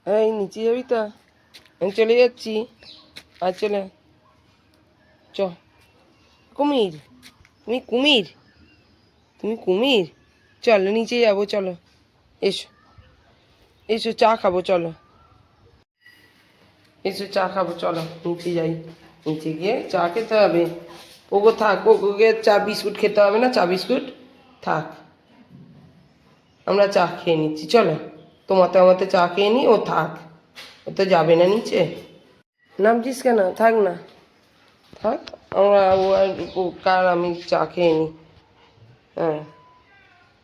এই নিচে যাবি তো? আমি চলে যাচ্ছি। আর চলে চ। কুমির? তুমি কুমির? তুমি কুমির? চলো নিচে যাবো, চলো। এসো, এসো চা খাবো, চলো। এসো চা খাবো, চলো নিচে যাই। নিচে গিয়ে চা খেতে হবে। ওগো থাক, ওকে চা বিস্কুট খেতে হবে না, চা বিস্কুট থাক। আমরা চা খেয়ে নিচ্ছি, চলো। তোমাতে আমাতে চা খেয়ে নি, ও থাক। ও তো যাবে না নিচে। নামছিস কেন? থাক না, থাক। আমরা ও আর ও কার, আমি চা খেয়ে নিই। হ্যাঁ,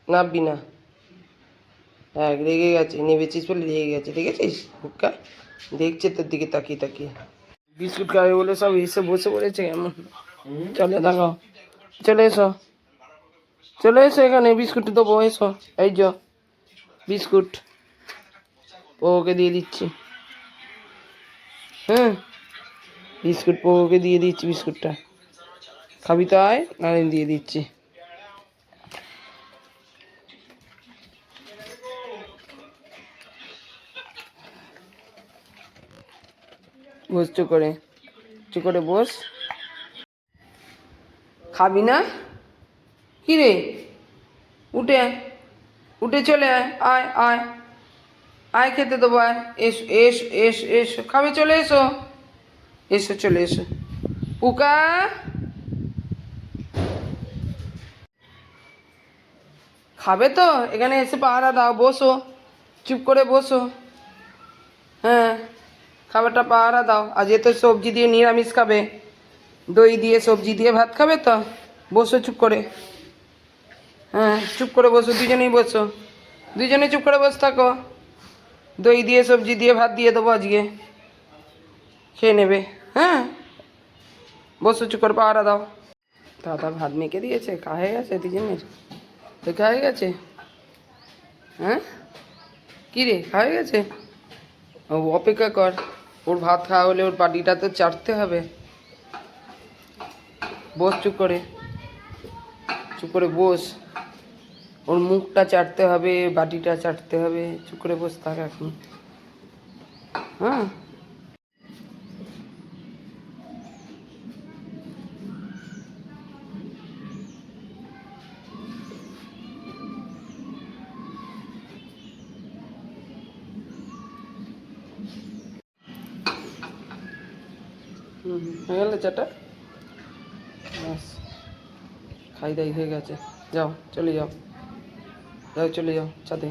নামবি না। হ্যাঁ, রেগে গেছে, নেবেছিস বলে রেগে গেছে, দেখেছিস হুক্কা? দেখছে তোর দিকে তাকিয়ে তাকিয়ে। বিস্কুট খাবে বলে সব এসে বসে পড়েছে এমন। চলে দেখাও, চলে এসো, চলে এসো এখানে, বিস্কুট দেবো, এসো। এই যো বিস্কুট, ওকে দিয়ে দিচ্ছি। হ্যাঁ, বিস্কুট ওকে দিয়ে দিচ্ছি, বিস্কুটটা খাবি তো? আয়, আমি দিয়ে দিচ্ছি। বস চুপ করে, চুপ করে বস। খাবি না? কি রে, উঠে আয়, উঠে চলে আয়, আয় আয়, আয় খেতে দেবো, আয়। এসো এসো এসো এসো, খাবে, চলে এসো, এসো চলে এসো। উকা, খাবে তো? এখানে এসে পাহারা দাও, বসো, চুপ করে বসো। হ্যাঁ, খাবারটা পাহারা দাও। আজ এ তো সবজি দিয়ে নিরামিষ খাবে, দই দিয়ে সবজি দিয়ে ভাত খাবে তো। বসো চুপ করে। হ্যাঁ, চুপ করে বসো, দুজনেই বসো, দুজনে চুপ করে বসে থাকো। দই দিয়ে সবজি দিয়ে ভাত দিয়ে দেবো আজকে, খেয়ে নেবে। হ্যাঁ, বসো চুপ করে, পাহারা দাও। দাদা ভাত মেখে দিয়েছে, খাওয়া হয়ে গেছে দুজনের? তো খাওয়া হয়ে গেছে? হ্যাঁ, কী রে, খাওয়া হয়ে গেছে? ও অপেক্ষা কর, ওর ভাত খাওয়া হলে ওর বাটিটা তো চাটতে হবে। বস চুপ করে, চুপ করে বস। ওর মুখটা চাটতে হবে, বাটিটা চাটতে হবে, চুপ করে বস থাক এখন। হ্যাঁ, হয়ে গেল চাটা? ব্যাস, খাই দাই হয়ে গেছে। যাও, চলে যাও, যাও চলে যাও ছাদে।